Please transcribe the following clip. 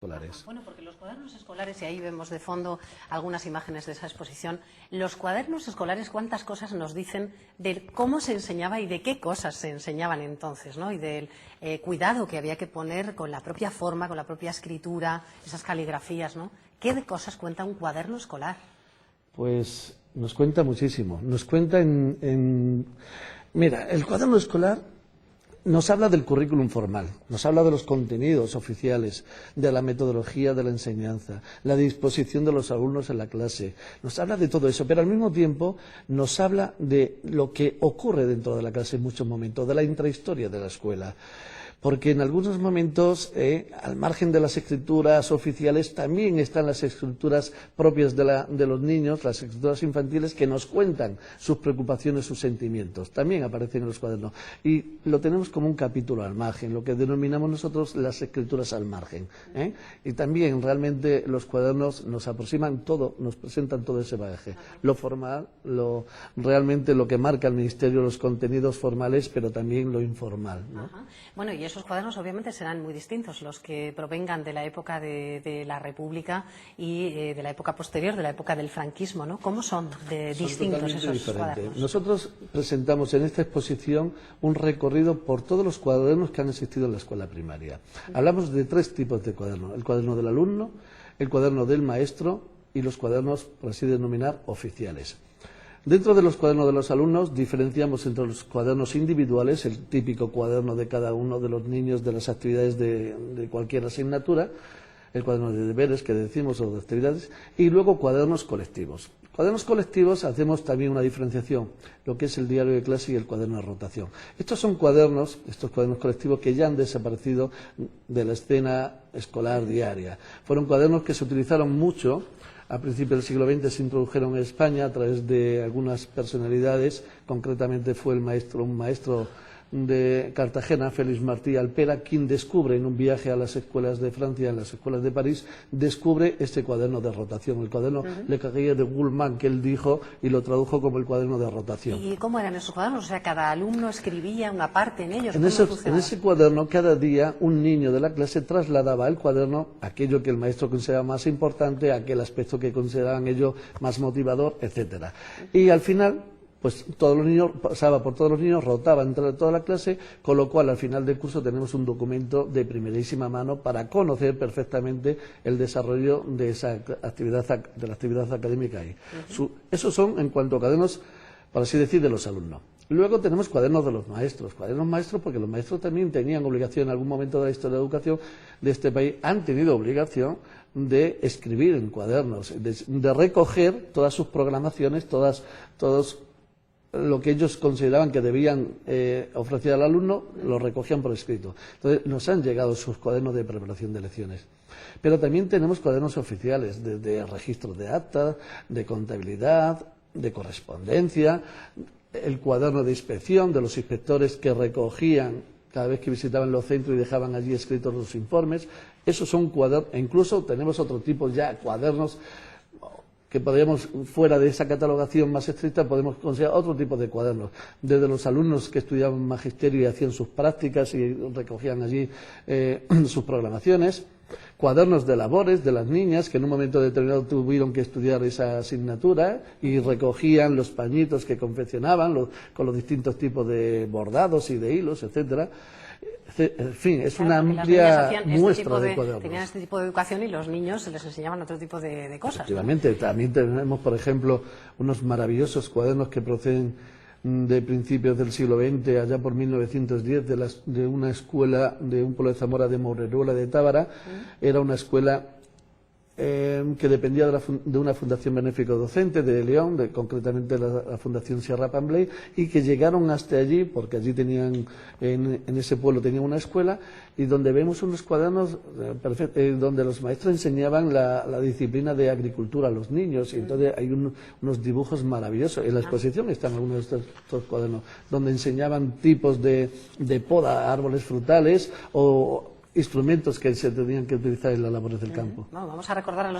escolares. Bueno, porque los cuadernos escolares, y ahí vemos de fondo algunas imágenes de esa exposición, los cuadernos escolares, cuántas cosas nos dicen de cómo se enseñaba y de qué cosas se enseñaban entonces, ¿no? Y del cuidado que había que poner con la propia forma, con la propia escritura, esas caligrafías, ¿no? ¿Qué de cosas cuenta un cuaderno escolar? Pues nos cuenta muchísimo. Nos cuenta Mira, el cuaderno escolar nos habla del currículum formal, nos habla de los contenidos oficiales, de la metodología de la enseñanza, la disposición de los alumnos en la clase, nos habla de todo eso, pero al mismo tiempo nos habla de lo que ocurre dentro de la clase en muchos momentos, de la intrahistoria de la escuela. Porque en algunos momentos, al margen de las escrituras oficiales, también están las escrituras propias de los niños, las escrituras infantiles, que nos cuentan sus preocupaciones, sus sentimientos. También aparecen en los cuadernos. Y lo tenemos como un capítulo al margen, lo que denominamos nosotros las escrituras al margen. Y también realmente los cuadernos nos aproximan todo, nos presentan todo ese bagaje. Lo formal, realmente lo que marca el Ministerio, los contenidos formales, pero también lo informal, ¿no? Bueno, y esos cuadernos obviamente serán muy distintos, los que provengan de la época de la República y de la época posterior, de la época del franquismo, ¿no? ¿Cómo son distintos esos cuadernos? Nosotros presentamos en esta exposición un recorrido por todos los cuadernos que han existido en la escuela primaria. Hablamos de 3 tipos de cuadernos: el cuaderno del alumno, el cuaderno del maestro y los cuadernos, por así denominar, oficiales. Dentro de los cuadernos de los alumnos diferenciamos entre los cuadernos individuales, el típico cuaderno de cada uno de los niños de las actividades de cualquier asignatura, el cuaderno de deberes que decimos o de actividades, y luego cuadernos colectivos. Cuadernos colectivos hacemos también una diferenciación, lo que es el diario de clase y el cuaderno de rotación. Estos cuadernos colectivos que ya han desaparecido de la escena escolar diaria. Fueron cuadernos que se utilizaron mucho. A principios del siglo XX se introdujeron en España a través de algunas personalidades, concretamente fue un maestro de Cartagena, Félix Martí Alpera, quien descubre en un viaje a las escuelas de Francia, en las escuelas de París, descubre este cuaderno de rotación, el cuaderno Le Carrier de Goulman, que él dijo y lo tradujo como el cuaderno de rotación. ¿Y cómo eran esos cuadernos? O sea, cada alumno escribía una parte en ellos. En ese cuaderno, cada día, un niño de la clase trasladaba al cuaderno aquello que el maestro consideraba más importante, aquel aspecto que consideraban ellos más motivador, etcétera. Y al final, pues todos los niños, pasaba por todos los niños, rotaba entre toda la clase, con lo cual al final del curso tenemos un documento de primerísima mano para conocer perfectamente el desarrollo de esa actividad, de la actividad académica ahí. Esos son en cuanto a cuadernos, por así decir, de los alumnos. Luego tenemos cuadernos de los maestros porque los maestros también tenían obligación en algún momento de la historia de la educación de este país, han tenido obligación de escribir en cuadernos, de recoger todas sus programaciones, todos lo que ellos consideraban que debían ofrecer al alumno, lo recogían por escrito. Entonces, nos han llegado sus cuadernos de preparación de lecciones. Pero también tenemos cuadernos oficiales, de registros de actas, de contabilidad, de correspondencia, el cuaderno de inspección de los inspectores que recogían cada vez que visitaban los centros y dejaban allí escritos los informes. Esos son cuadernos, e incluso tenemos otro tipo ya, cuadernos que podríamos, fuera de esa catalogación más estricta, podemos considerar otro tipo de cuadernos, desde los alumnos que estudiaban magisterio y hacían sus prácticas y recogían allí sus programaciones, cuadernos de labores de las niñas que en un momento determinado tuvieron que estudiar esa asignatura y recogían los pañitos que confeccionaban con los distintos tipos de bordados y de hilos, etcétera. En fin, es una amplia muestra de cuadernos. Tenían este tipo de educación y los niños se les enseñaban otro tipo de cosas. Efectivamente, ¿no? También tenemos, por ejemplo, unos maravillosos cuadernos que proceden de principios del siglo XX, allá por 1910, de una escuela de un pueblo de Zamora, de Moureruela de Tábara. Era una escuela que dependía de una fundación benéfica docente de León, concretamente la Fundación Sierra Pambley, y que llegaron hasta allí, porque allí tenían, en ese pueblo tenían una escuela, y donde vemos unos cuadernos donde los maestros enseñaban la disciplina de agricultura a los niños, y entonces hay unos dibujos maravillosos. En la exposición están algunos de estos cuadernos, donde enseñaban tipos de poda, árboles frutales o instrumentos que se tenían que utilizar en las labores del campo. Vamos a recordar a los